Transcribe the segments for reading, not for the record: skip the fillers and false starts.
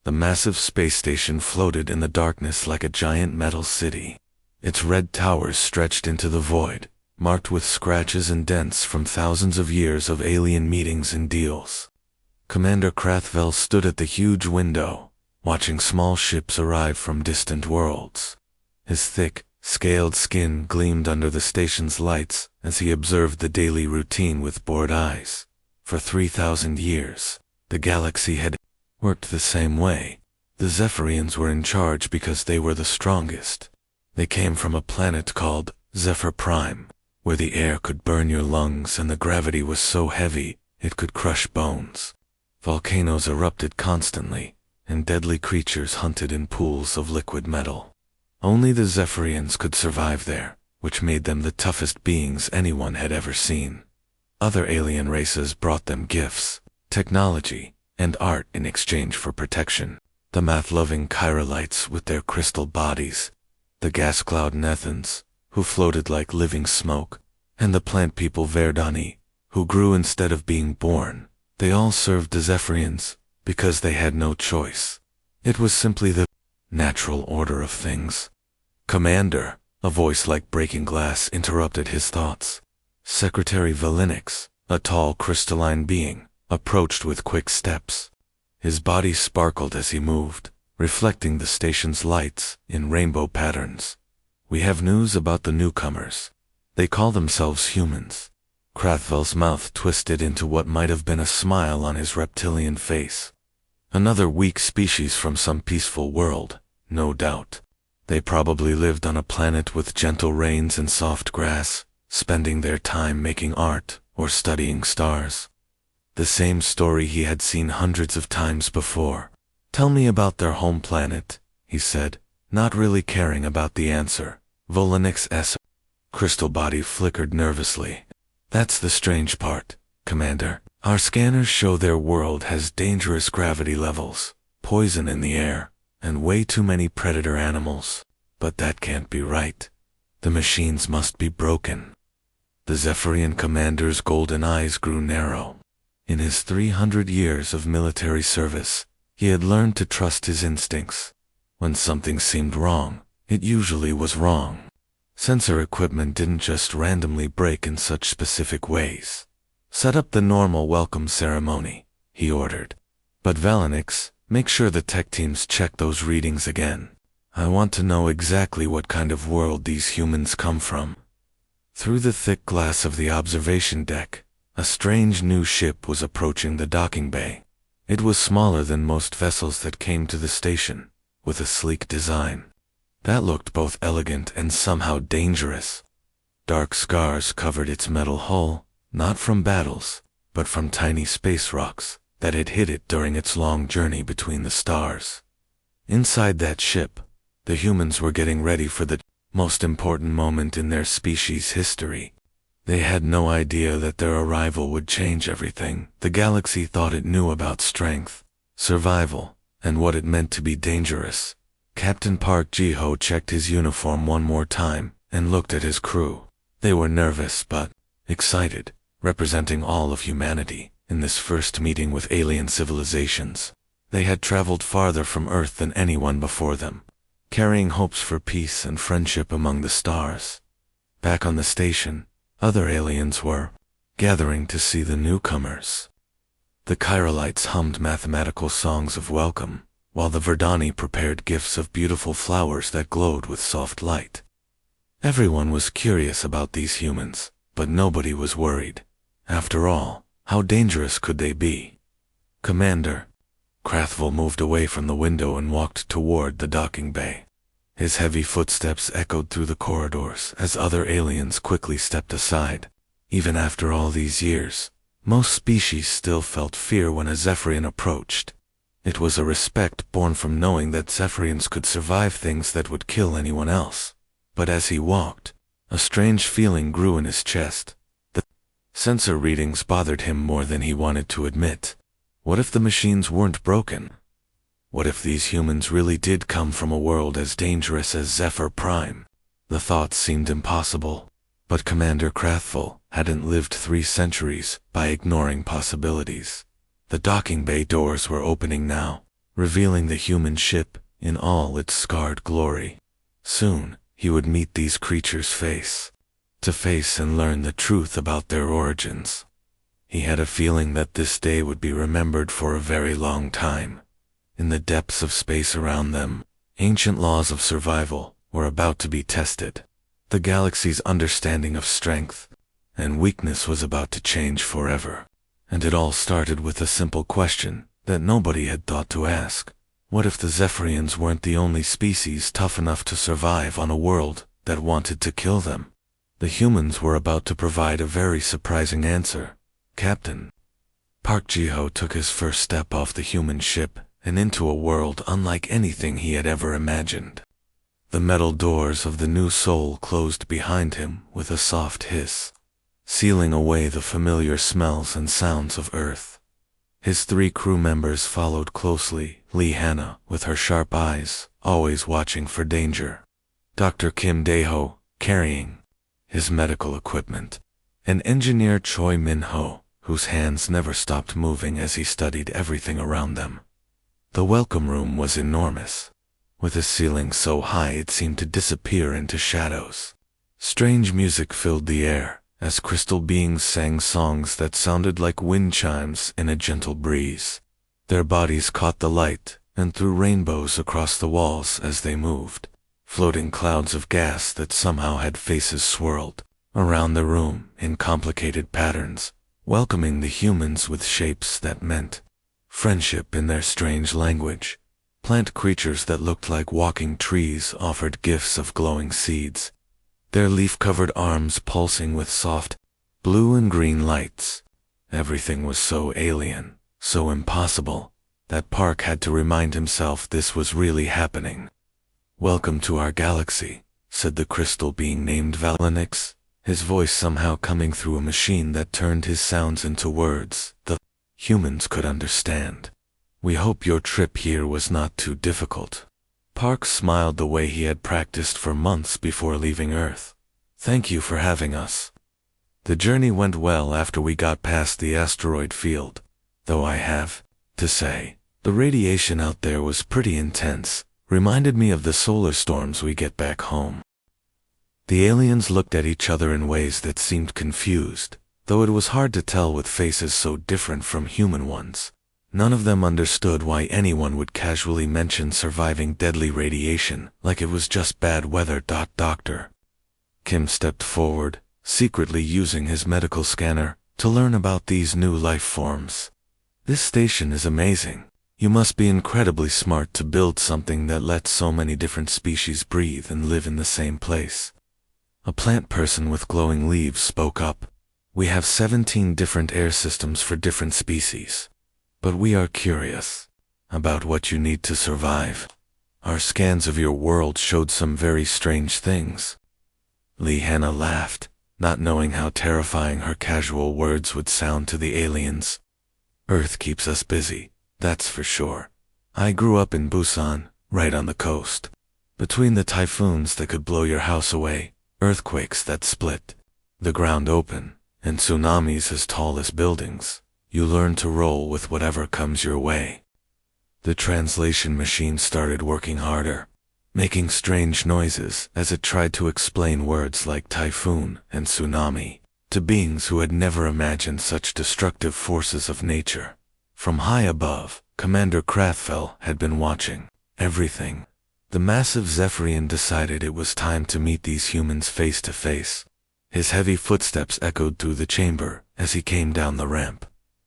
The massive space station floated in the darkness like a giant metal city. Its red towers stretched into the void, marked with scratches and dents from thousands of years of alien meetings and deals. Commander Krathvel stood at the huge window, watching small ships arrive from distant worlds. His thick, scaled skin gleamed under the station's lights as he observed the daily routine with bored eyes. For 3,000 years, the galaxy had worked the same way. The Zephyrians were in charge because they were the strongest. They came from a planet called Zephyr Prime, where the air could burn your lungs and the gravity was so heavy it could crush bones. Volcanoes erupted constantly, and deadly creatures hunted in pools of liquid metal. Only the Zephyrians could survive there, which made them the toughest beings anyone had ever seen. Other alien races brought them gifts, technology, and art in exchange for protection. The math-loving Chiralites with their crystal bodies, the gas cloud Nethans, who floated like living smoke, and the plant people Verdani, who grew instead of being born. They all served the Zephyrians because they had no choice. It was simply the natural order of things. "Commander," a voice like breaking glass interrupted his thoughts. Secretary Valinix, a tall crystalline being, approached with quick steps. His body sparkled as he moved, reflecting the station's lights in rainbow patterns. "We have news about the newcomers. They call themselves humans." Krathvel's mouth twisted into what might have been a smile on his reptilian face. Another weak species from some peaceful world, no doubt. They probably lived on a planet with gentle rains and soft grass, spending their time making art or studying stars. The same story he had seen hundreds of times before. "Tell me about their home planet," he said, not really caring about the answer. Volinix's crystal body flickered nervously. "That's the strange part, Commander. Our scanners show their world has dangerous gravity levels, poison in the air, and way too many predator animals. But that can't be right. The machines must be broken." The Zephyrian commander's golden eyes grew narrow. In his 300 years of military service, he had learned to trust his instincts. When something seemed wrong, it usually was wrong. Sensor equipment didn't just randomly break in such specific ways. "Set up the normal welcome ceremony," he ordered. "But Valinix, make sure the tech teams check those readings again. I want to know exactly what kind of world these humans come from." Through the thick glass of the observation deck, a strange new ship was approaching the docking bay. It was smaller than most vessels that came to the station, with a sleek design that looked both elegant and somehow dangerous. Dark scars covered its metal hull, not from battles, but from tiny space rocks that had hit it during its long journey between the stars. Inside that ship, the humans were getting ready for the most important moment in their species' history. They had no idea that their arrival would change everything. The galaxy thought it knew about strength, survival, and what it meant to be dangerous. Captain Park Ji-ho checked his uniform one more time and looked at his crew. They were nervous but excited, representing all of humanity in this first meeting with alien civilizations. They had traveled farther from Earth than anyone before them, carrying hopes for peace and friendship among the stars. Back on the station, other aliens were gathering to see the newcomers. The Chiralites hummed mathematical songs of welcome, while the Verdani prepared gifts of beautiful flowers that glowed with soft light. Everyone was curious about these humans, but nobody was worried. After all, how dangerous could they be? "Commander." Krathvel moved away from the window and walked toward the docking bay. His heavy footsteps echoed through the corridors as other aliens quickly stepped aside. Even after all these years, most species still felt fear when a Zephyrian approached. It was a respect born from knowing that Zephyrians could survive things that would kill anyone else. But as he walked, a strange feeling grew in his chest. The sensor readings bothered him more than he wanted to admit. What if the machines weren't broken? What if these humans really did come from a world as dangerous as Zephyr Prime? The thought seemed impossible, but Commander Krathvel hadn't lived 3 centuries by ignoring possibilities. The docking bay doors were opening now, revealing the human ship in all its scarred glory. Soon, he would meet these creatures face to face and learn the truth about their origins. He had a feeling that this day would be remembered for a very long time. In the depths of space around them, ancient laws of survival were about to be tested. The galaxy's understanding of strength and weakness was about to change forever. And it all started with a simple question that nobody had thought to ask. What if the Zephyrians weren't the only species tough enough to survive on a world that wanted to kill them? The humans were about to provide a very surprising answer. Captain Park Ji-ho took his first step off the human ship and into a world unlike anything he had ever imagined. The metal doors of the new Soul closed behind him with a soft hiss, sealing away the familiar smells and sounds of Earth. His 3 crew members followed closely, Lee Hannah with her sharp eyes, always watching for danger. Dr. Kim Dae-ho, carrying his medical equipment, and Engineer Choi Min-ho, whose hands never stopped moving as he studied everything around them. The welcome room was enormous, with a ceiling so high it seemed to disappear into shadows. Strange music filled the air, as crystal beings sang songs that sounded like wind chimes in a gentle breeze. Their bodies caught the light and threw rainbows across the walls as they moved, floating clouds of gas that somehow had faces swirled around the room in complicated patterns, welcoming the humans with shapes that meant friendship in their strange language. Plant creatures that looked like walking trees offered gifts of glowing seeds, their leaf-covered arms pulsing with soft blue and green lights. Everything was so alien, so impossible, that Park had to remind himself this was really happening. "Welcome to our galaxy," said the crystal being named Valenix, his voice somehow coming through a machine that turned his sounds into words the humans could understand. "We hope your trip here was not too difficult." Park smiled the way he had practiced for months before leaving Earth. "Thank you for having us. The journey went well after we got past the asteroid field, though I have to say, the radiation out there was pretty intense, reminded me of the solar storms we get back home." The aliens looked at each other in ways that seemed confused, though it was hard to tell with faces so different from human ones. None of them understood why anyone would casually mention surviving deadly radiation like it was just bad weather. Dr. Kim stepped forward, secretly using his medical scanner to learn about these new life forms. "This station is amazing. You must be incredibly smart to build something that lets so many different species breathe and live in the same place." A plant person with glowing leaves spoke up. "We have 17 different air systems for different species. But we are curious about what you need to survive. Our scans of your world showed some very strange things." Lee Hannah laughed, not knowing how terrifying her casual words would sound to the aliens. "Earth keeps us busy, that's for sure. I grew up in Busan, right on the coast. Between the typhoons that could blow your house away, earthquakes that split the ground open, and tsunamis as tall as buildings, you learn to roll with whatever comes your way." The translation machine started working harder, making strange noises as it tried to explain words like typhoon and tsunami to beings who had never imagined such destructive forces of nature. From high above, Commander Krathfell had been watching everything. The massive Zephyrian decided it was time to meet these humans face to face. His heavy footsteps echoed through the chamber as he came down the ramp,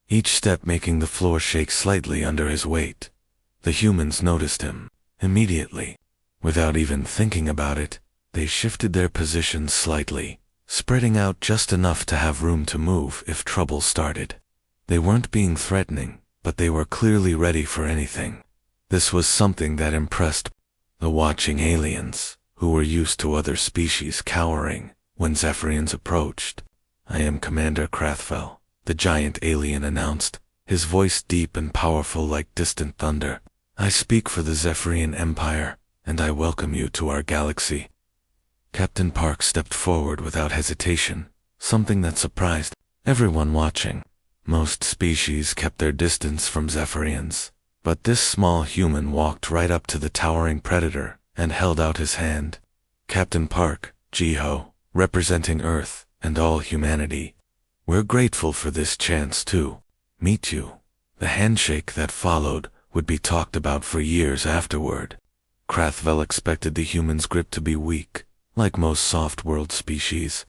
each step making the floor shake slightly under his weight. The humans noticed him immediately. Without even thinking about it, they shifted their positions slightly, spreading out just enough to have room to move if trouble started. They weren't being threatening, but they were clearly ready for anything. This was something that impressed the watching aliens, who were used to other species cowering when Zephyrians approached. "I am Commander Krathfell," the giant alien announced, his voice deep and powerful like distant thunder. "I speak for the Zephyrian Empire, and I welcome you to our galaxy." Captain Park stepped forward without hesitation, something that surprised everyone watching. Most species kept their distance from Zephyrians, But this small human walked right up to the towering predator and held out his hand. Captain Park, Jiho, representing Earth and all humanity. We're grateful for this chance to meet you. The handshake that followed would be talked about for years afterward. Krathvel expected the human's grip to be weak, like most soft-world species.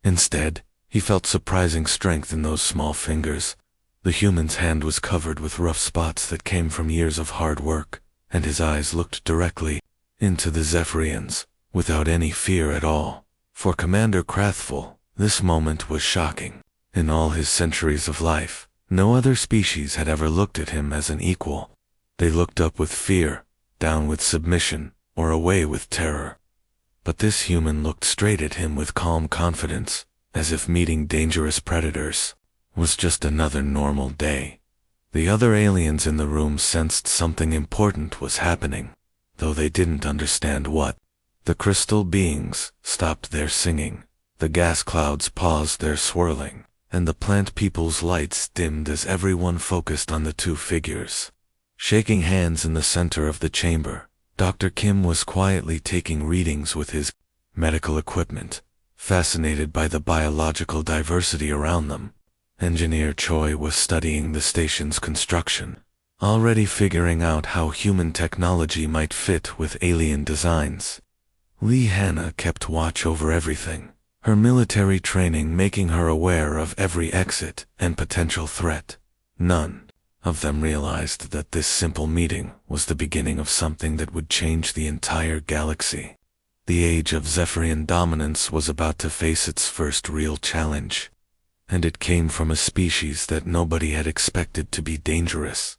Instead, he felt surprising strength in those small fingers. The human's hand was covered with rough spots that came from years of hard work, and his eyes looked directly into the Zephyrians, without any fear at all. For Commander Krathvel, this moment was shocking. In all his centuries of life, no other species had ever looked at him as an equal. They looked up with fear, down with submission, or away with terror. But this human looked straight at him with calm confidence, as if meeting dangerous predators was just another normal day. The other aliens in the room sensed something important was happening, though they didn't understand what. The crystal beings stopped their singing, the gas clouds paused their swirling, and the plant people's lights dimmed as everyone focused on the two figures. Shaking hands in the center of the chamber, Dr. Kim was quietly taking readings with his medical equipment, fascinated by the biological diversity around them. Engineer Choi was studying the station's construction, already figuring out how human technology might fit with alien designs. Lee Hannah kept watch over everything, her military training making her aware of every exit and potential threat. None of them realized that this simple meeting was the beginning of something that would change the entire galaxy. The age of Zephyrian dominance was about to face its first real challenge, and it came from a species that nobody had expected to be dangerous.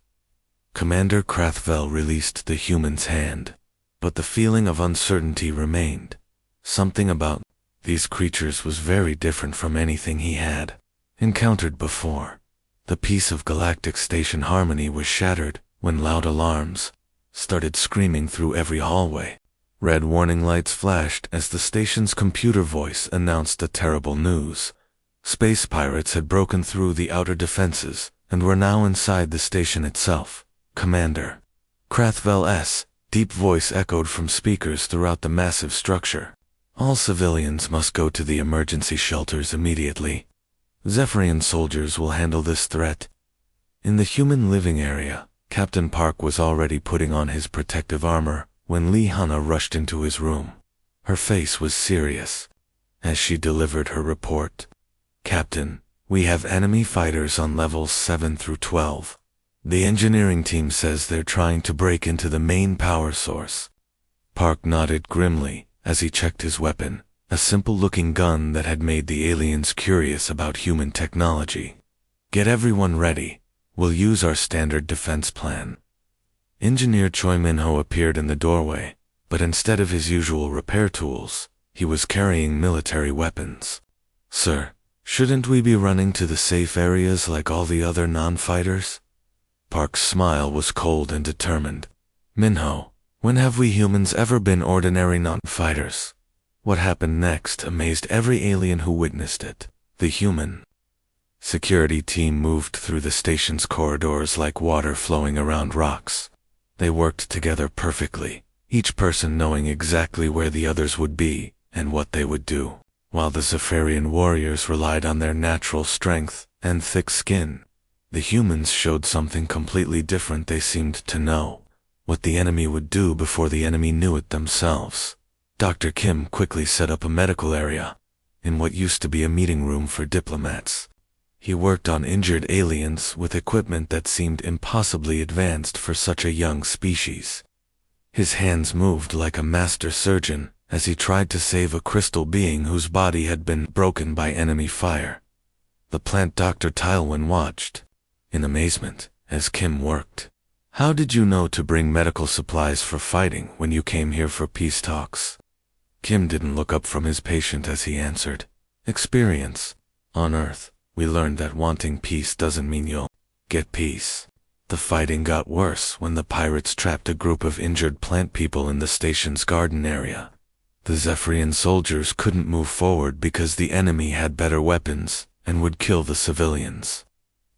Commander Krathvel released the human's hand, but the feeling of uncertainty remained. Something about these creatures was very different from anything he had encountered before. The peace of Galactic Station harmony was shattered when loud alarms started screaming through every hallway. Red warning lights flashed as the station's computer voice announced the terrible news. Space pirates had broken through the outer defenses and were now inside the station itself. Commander Krathvel's deep voice echoed from speakers throughout the massive structure. All civilians must go to the emergency shelters immediately. Zephyrian soldiers will handle this threat. In the human living area, Captain Park was already putting on his protective armor when Lee Hannah rushed into his room. Her face was serious as she delivered her report. Captain, we have enemy fighters on levels 7 through 12. The engineering team says they're trying to break into the main power source. Park nodded grimly as he checked his weapon, a simple-looking gun that had made the aliens curious about human technology. Get everyone ready. We'll use our standard defense plan. Engineer Choi Min-ho appeared in the doorway, but instead of his usual repair tools, he was carrying military weapons. Sir, shouldn't we be running to the safe areas like all the other non-fighters? Park's smile was cold and determined. Min-ho, when have we humans ever been ordinary non-fighters? What happened next amazed every alien who witnessed it. The human security team moved through the station's corridors like water flowing around rocks. They worked together perfectly, each person knowing exactly where the others would be and what they would do, while the Zephyrian warriors relied on their natural strength and thick skin. The humans showed something completely different. They seemed to know what the enemy would do before the enemy knew it themselves. Dr. Kim quickly set up a medical area in what used to be a meeting room for diplomats. He worked on injured aliens with equipment that seemed impossibly advanced for such a young species. His hands moved like a master surgeon as he tried to save a crystal being whose body had been broken by enemy fire. The plant Dr. Tylewin watched in amazement as Kim worked. How did you know to bring medical supplies for fighting when you came here for peace talks? Kim didn't look up from his patient as he answered. Experience. On Earth, we learned that wanting peace doesn't mean you'll get peace. The fighting got worse when the pirates trapped a group of injured plant people in the station's garden area. The Zephyrian soldiers couldn't move forward because the enemy had better weapons and would kill the civilians.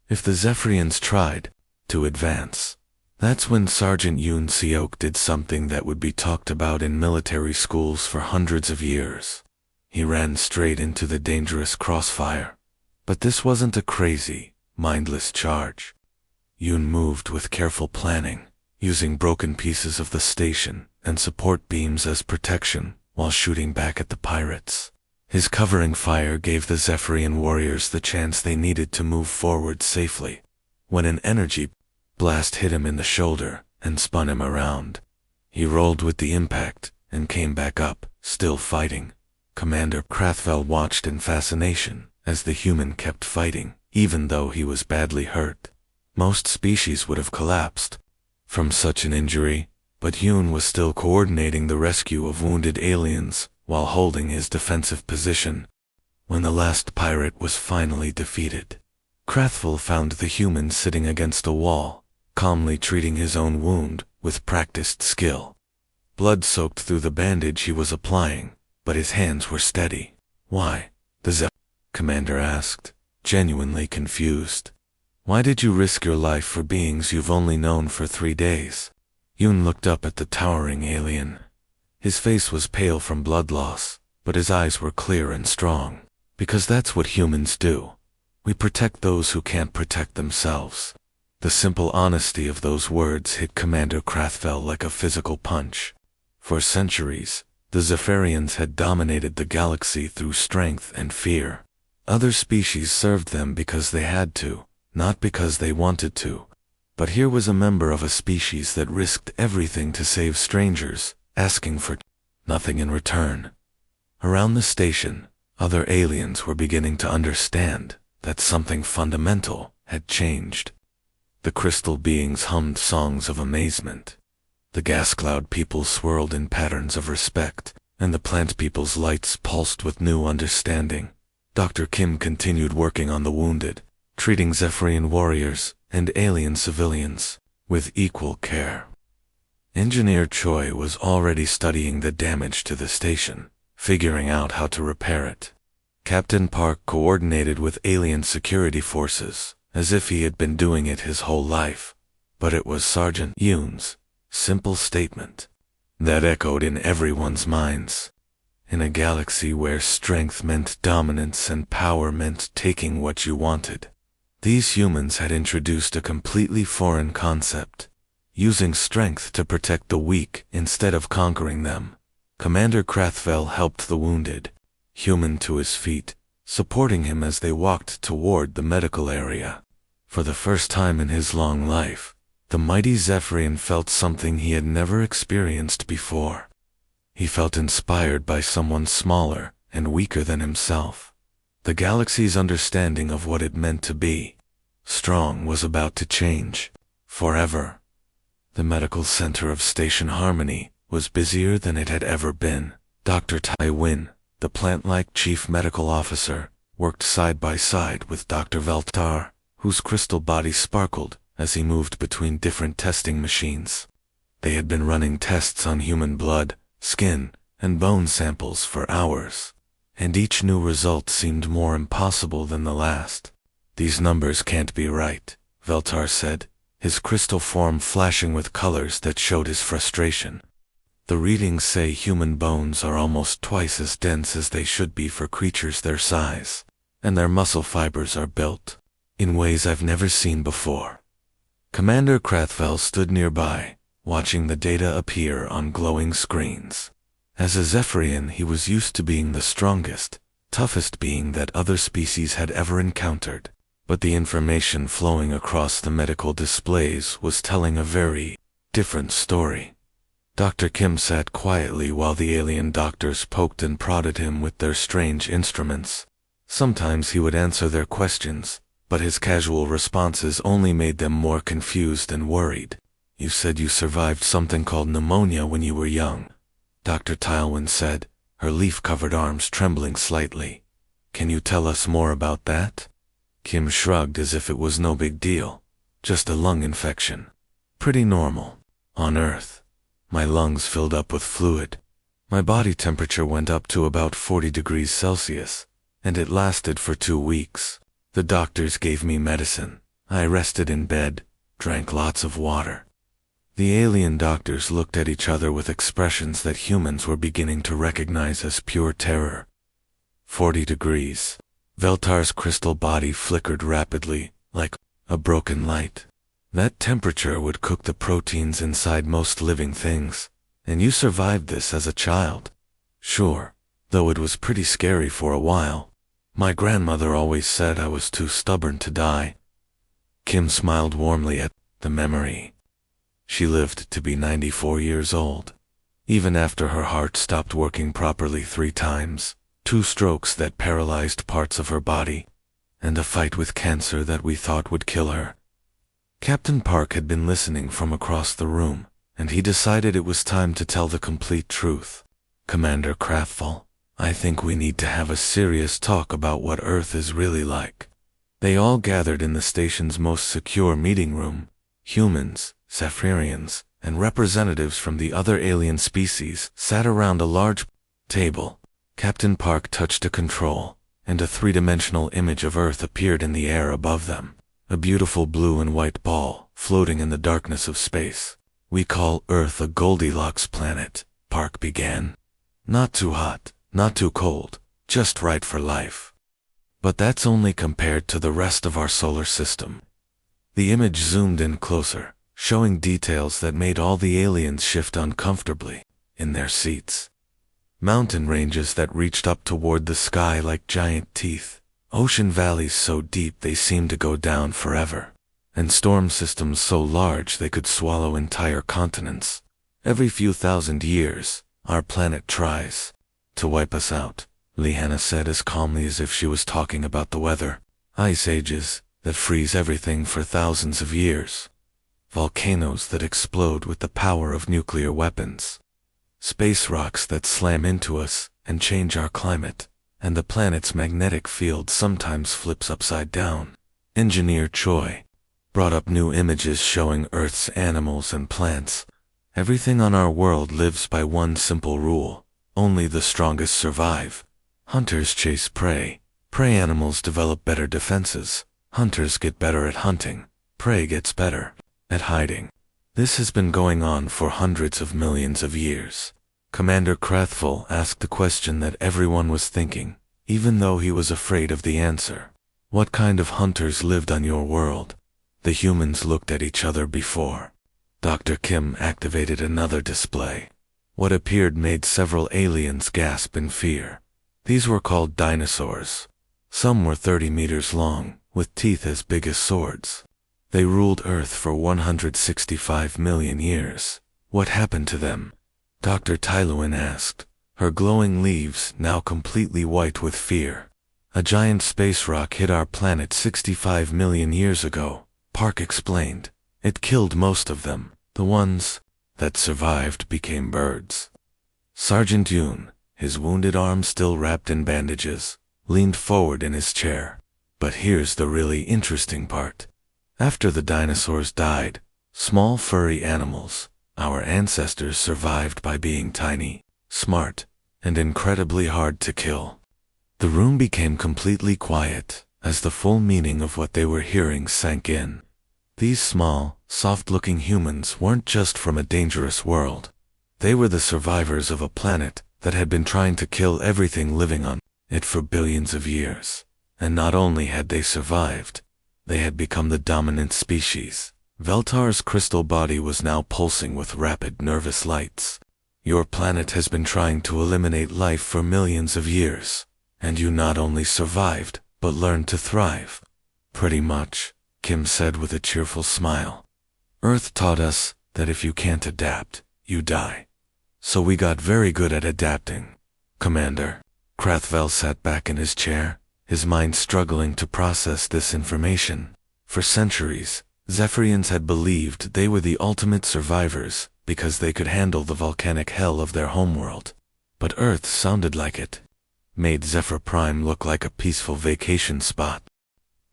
If the Zephyrians tried to advance, That's when Sergeant Yoon Seok did something that would be talked about in military schools for hundreds of years. He ran straight into the dangerous crossfire. But this wasn't a crazy, mindless charge. Yoon moved with careful planning, using broken pieces of the station and support beams as protection while shooting back at the pirates. His covering fire gave the Zephyrian warriors the chance they needed to move forward safely. When an energy blast hit him in the shoulder and spun him around, he rolled with the impact and came back up, still fighting. Commander Krathvel watched in fascination as the human kept fighting, even though he was badly hurt. Most species would have collapsed from such an injury, but Yoon was still coordinating the rescue of wounded aliens while holding his defensive position. When the last pirate was finally defeated, Krathvel found the human sitting against a wall, calmly treating his own wound with practiced skill. Blood soaked through the bandage he was applying, but his hands were steady. "Why?" the commander asked, genuinely confused. "Why did you risk your life for beings you've only known for 3 days?" Yoon looked up at the towering alien. His face was pale from blood loss, but his eyes were clear and strong. "Because that's what humans do. We protect those who can't protect themselves." The simple honesty of those words hit Commander Krathvel like a physical punch. For centuries, the Zephyrians had dominated the galaxy through strength and fear. Other species served them because they had to, not because they wanted to. But here was a member of a species that risked everything to save strangers, asking for nothing in return. Around the station, other aliens were beginning to understand that something fundamental had changed. The crystal beings hummed songs of amazement. The gas cloud people swirled in patterns of respect, and the plant people's lights pulsed with new understanding. Dr. Kim continued working on the wounded, treating Zephyrian warriors and alien civilians with equal care. Engineer Choi was already studying the damage to the station, figuring out how to repair it. Captain Park coordinated with alien security forces, as if he had been doing it his whole life. But it was Sergeant Yoon's simple statement that echoed in everyone's minds. In a galaxy where strength meant dominance and power meant taking what you wanted, these humans had introduced a completely foreign concept, using strength to protect the weak instead of conquering them. Commander Krathvel helped the wounded human to his feet, supporting him as they walked toward the medical area. For the first time in his long life, the mighty Zephyrian felt something he had never experienced before. He felt inspired by someone smaller and weaker than himself. The galaxy's understanding of what it meant to be strong was about to change forever. The medical center of Station Harmony was busier than it had ever been. Dr. Tai Win, the plant-like chief medical officer, worked side by side with Dr. Veltar, whose crystal body sparkled as he moved between different testing machines. They had been running tests on human blood, skin, and bone samples for hours, and each new result seemed more impossible than the last. "These numbers can't be right," Veltar said, his crystal form flashing with colors that showed his frustration. "The readings say human bones are almost twice as dense as they should be for creatures their size, and their muscle fibers are built in ways I've never seen before." Commander Krathvel stood nearby, watching the data appear on glowing screens. As a Zephyrian, he was used to being the strongest, toughest being that other species had ever encountered. But the information flowing across the medical displays was telling a very different story. Dr. Kim sat quietly while the alien doctors poked and prodded him with their strange instruments. Sometimes he would answer their questions, but his casual responses only made them more confused and worried. "You said you survived something called pneumonia when you were young," Dr. Tilwyn said, her leaf-covered arms trembling slightly. "Can you tell us more about that?" Kim shrugged as if it was no big deal. "Just a lung infection. Pretty normal. On Earth, my lungs filled up with fluid. My body temperature went up to about 40 degrees Celsius, and it lasted for 2 weeks. The doctors gave me medicine. I rested in bed, drank lots of water. The alien doctors looked at each other with expressions that humans were beginning to recognize as pure terror. 40 degrees. Veltar's crystal body flickered rapidly, like a broken light. That temperature would cook the proteins inside most living things. And you survived this as a child. Sure, though it was pretty scary for a while. My grandmother always said I was too stubborn to die. Kim smiled warmly at the memory. She lived to be 94 years old. Even after her heart stopped working properly 3 times, 2 strokes that paralyzed parts of her body, and a fight with cancer that we thought would kill her. Captain Park had been listening from across the room, and he decided it was time to tell the complete truth. Commander Crathful, I think we need to have a serious talk about what Earth is really like. They all gathered in the station's most secure meeting room. Humans, Zephyrians, and representatives from the other alien species sat around a large table. Captain Park touched a control, and a 3-dimensional image of Earth appeared in the air above them. A beautiful blue and white ball, floating in the darkness of space. We call Earth a Goldilocks planet, Park began. Not too hot, not too cold, just right for life. But that's only compared to the rest of our solar system. The image zoomed in closer, showing details that made all the aliens shift uncomfortably in their seats. Mountain ranges that reached up toward the sky like giant teeth, ocean valleys so deep they seemed to go down forever, and storm systems so large they could swallow entire continents. Every few thousand years, our planet tries to wipe us out, Lehanna said as calmly as if she was talking about the weather. Ice ages that freeze everything for thousands of years. Volcanoes that explode with the power of nuclear weapons. Space rocks that slam into us and change our climate, and the planet's magnetic field sometimes flips upside down. Engineer Choi brought up new images showing Earth's animals and plants. Everything on our world lives by one simple rule: only the strongest survive. Hunters chase prey. Prey animals develop better defenses. Hunters get better at hunting. Prey gets better at hiding. This has been going on for hundreds of millions of years. Commander Crathful asked the question that everyone was thinking, even though he was afraid of the answer. What kind of hunters lived on your world? The humans looked at each other before. Dr. Kim activated another display. What appeared made several aliens gasp in fear. These were called dinosaurs. Some were 30 meters long, with teeth as big as swords. They ruled Earth for 165 million years. What happened to them? Dr. Tyluin asked, her glowing leaves now completely white with fear. A giant space rock hit our planet 65 million years ago, Park explained. It killed most of them. The ones that survived became birds. Sergeant Yoon, his wounded arm still wrapped in bandages, leaned forward in his chair. But here's the really interesting part. After the dinosaurs died, small furry animals, our ancestors, survived by being tiny, smart, and incredibly hard to kill. The room became completely quiet as the full meaning of what they were hearing sank in. These small, soft-looking humans weren't just from a dangerous world. They were the survivors of a planet that had been trying to kill everything living on it for billions of years. And not only had they survived, they had become the dominant species. Veltar's crystal body was now pulsing with rapid nervous lights. Your planet has been trying to eliminate life for millions of years, and you not only survived, but learned to thrive. Pretty much, Kim said with a cheerful smile. Earth taught us that if you can't adapt, you die. So we got very good at adapting. Commander. Crathfell sat back in his chair, his mind struggling to process this information. For centuries, Zephyrians had believed they were the ultimate survivors because they could handle the volcanic hell of their homeworld. But Earth sounded like it. Made Zephyr Prime look like a peaceful vacation spot.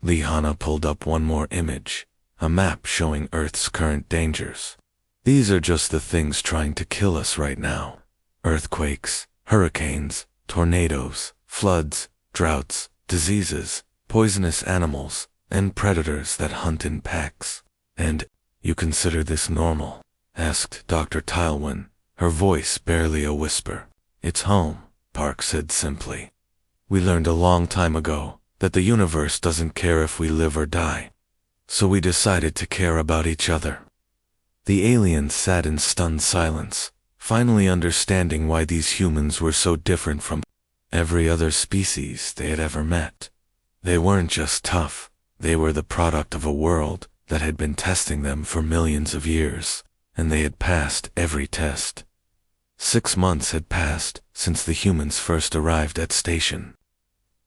Lehanna pulled up one more image, a map showing Earth's current dangers. These are just the things trying to kill us right now. Earthquakes, hurricanes, tornadoes, floods, droughts, diseases, poisonous animals, and predators that hunt in packs. And you consider this normal? asked Dr. Tylewin, her voice barely a whisper. It's home, Park said simply. We learned a long time ago that the universe doesn't care if we live or die. So we decided to care about each other. The aliens sat in stunned silence, finally understanding why these humans were so different from every other species they had ever met. They weren't just tough, they were the product of a world that had been testing them for millions of years, and they had passed every test. 6 months had passed since the humans first arrived at Station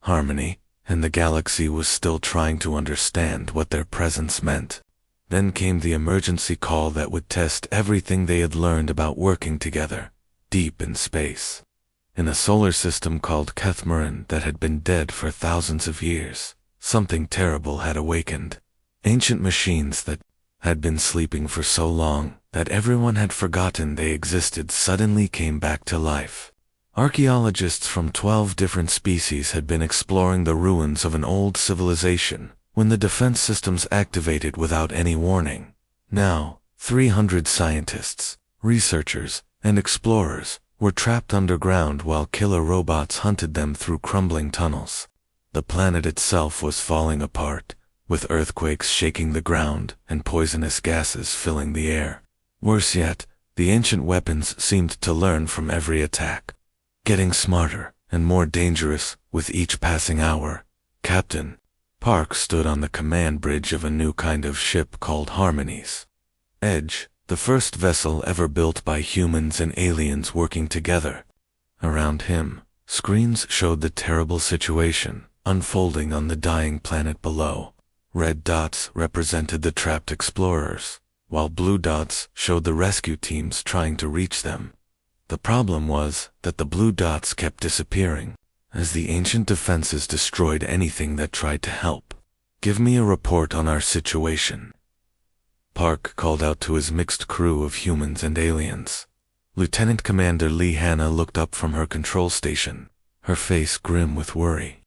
Harmony, and the galaxy was still trying to understand what their presence meant. Then came the emergency call that would test everything they had learned about working together, deep in space. In a solar system called Kethmarin that had been dead for thousands of years, something terrible had awakened. Ancient machines that had been sleeping for so long that everyone had forgotten they existed suddenly came back to life. Archaeologists from 12 different species had been exploring the ruins of an old civilization when the defense systems activated without any warning. Now, 300 scientists, researchers, and explorers were trapped underground while killer robots hunted them through crumbling tunnels. The planet itself was falling apart, with earthquakes shaking the ground and poisonous gases filling the air. Worse yet, the ancient weapons seemed to learn from every attack, getting smarter and more dangerous with each passing hour. Captain Park stood on the command bridge of a new kind of ship called Harmony's Edge, the first vessel ever built by humans and aliens working together. Around him, screens showed the terrible situation unfolding on the dying planet below. Red dots represented the trapped explorers, while blue dots showed the rescue teams trying to reach them. The problem was that the blue dots kept disappearing, as the ancient defenses destroyed anything that tried to help. Give me a report on our situation. Park called out to his mixed crew of humans and aliens. Lieutenant Commander Lee Hanna looked up from her control station, her face grim with worry.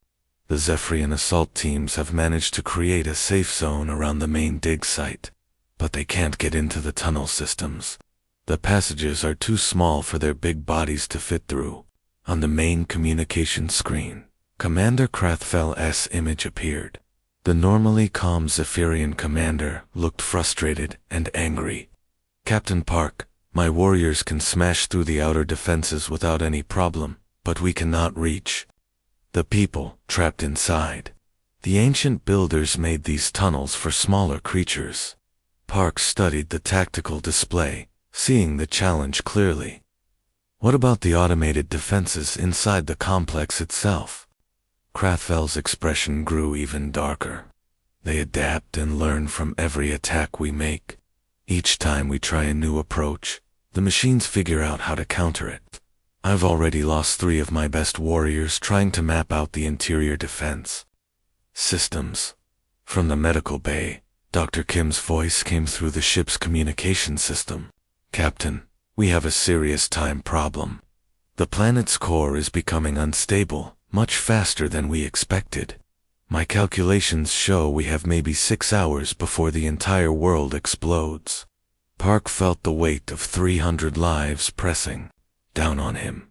The Zephyrian assault teams have managed to create a safe zone around the main dig site, but they can't get into the tunnel systems. The passages are too small for their big bodies to fit through. On the main communication screen, Commander Krathfel's image appeared. The normally calm Zephyrian commander looked frustrated and angry. Captain Park, my warriors can smash through the outer defenses without any problem, but we cannot reach the people trapped inside. The ancient builders made these tunnels for smaller creatures. Park studied the tactical display, seeing the challenge clearly. What about the automated defenses inside the complex itself? Krathfel's expression grew even darker. They adapt and learn from every attack we make. Each time we try a new approach, the machines figure out how to counter it. I've already lost 3 of my best warriors trying to map out the interior defense systems. From the medical bay, Dr. Kim's voice came through the ship's communication system. Captain, we have a serious time problem. The planet's core is becoming unstable, much faster than we expected. My calculations show we have maybe 6 hours before the entire world explodes. Park felt the weight of 300 lives pressing down on him.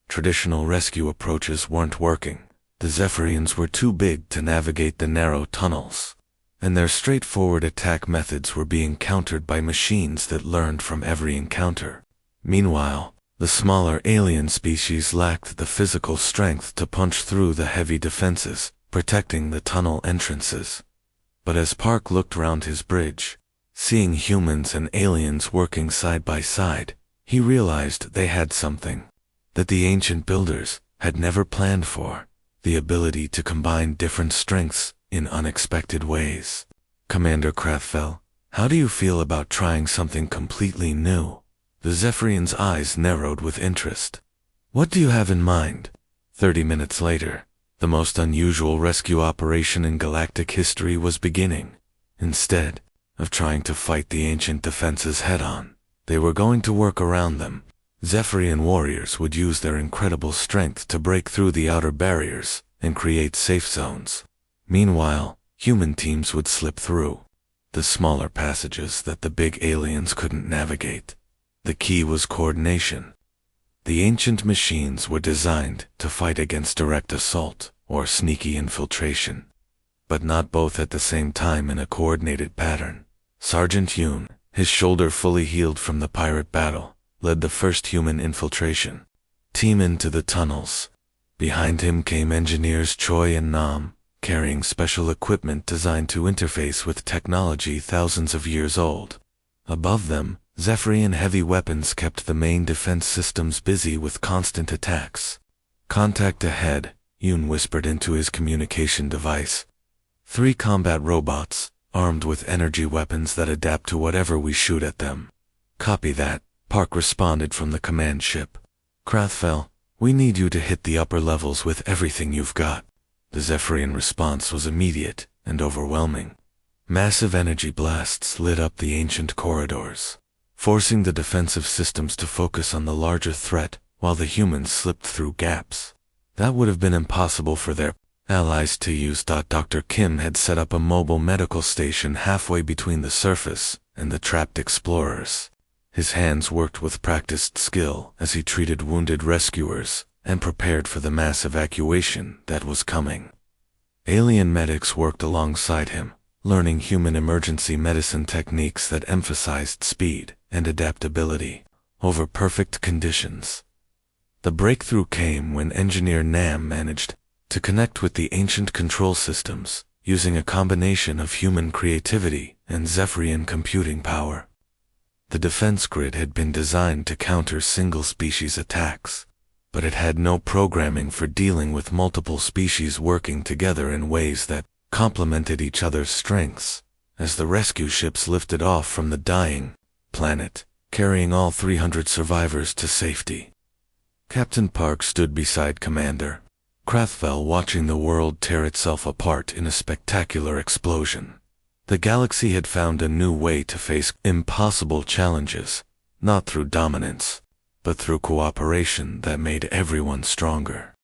Traditional rescue approaches weren't working. The Zephyrians were too big to navigate the narrow tunnels, and their straightforward attack methods were being countered by machines that learned from every encounter. Meanwhile, the smaller alien species lacked the physical strength to punch through the heavy defenses, protecting the tunnel entrances. But as Park looked round his bridge, seeing humans and aliens working side by side, he realized they had something that the ancient builders had never planned for: the ability to combine different strengths in unexpected ways. Commander Krathfel, how do you feel about trying something completely new? The Zephyrian's eyes narrowed with interest. What do you have in mind? 30 minutes later, the most unusual rescue operation in galactic history was beginning. Instead of trying to fight the ancient defenses head-on, they were going to work around them. Zephyrian warriors would use their incredible strength to break through the outer barriers and create safe zones. Meanwhile, human teams would slip through the smaller passages that the big aliens couldn't navigate. The key was coordination. The ancient machines were designed to fight against direct assault or sneaky infiltration, but not both at the same time in a coordinated pattern. Sergeant Yoon, his shoulder fully healed from the pirate battle, led the first human infiltration team into the tunnels. Behind him came engineers Choi and Nam, carrying special equipment designed to interface with technology thousands of years old. Above them, Zephyrian heavy weapons kept the main defense systems busy with constant attacks. "Contact ahead," Yoon whispered into his communication device. 3 combat robots, armed with energy weapons that adapt to whatever we shoot at them. "Copy that," Park responded from the command ship. "Krathfell, we need you to hit the upper levels with everything you've got." The Zephyrian response was immediate and overwhelming. Massive energy blasts lit up the ancient corridors, forcing the defensive systems to focus on the larger threat while the humans slipped through gaps that would have been impossible for their allies to use. Dr. Kim had set up a mobile medical station halfway between the surface and the trapped explorers. His hands worked with practiced skill as he treated wounded rescuers and prepared for the mass evacuation that was coming. Alien medics worked alongside him, learning human emergency medicine techniques that emphasized speed and adaptability over perfect conditions. The breakthrough came when engineer Nam managed to connect with the ancient control systems using a combination of human creativity and Zephyrian computing power. The defense grid had been designed to counter single-species attacks, but it had no programming for dealing with multiple species working together in ways that complemented each other's strengths. As the rescue ships lifted off from the dying planet, carrying all 300 survivors to safety, Captain Park stood beside Commander Krathfell, watching the world tear itself apart in a spectacular explosion. The galaxy had found a new way to face impossible challenges, not through dominance, but through cooperation that made everyone stronger.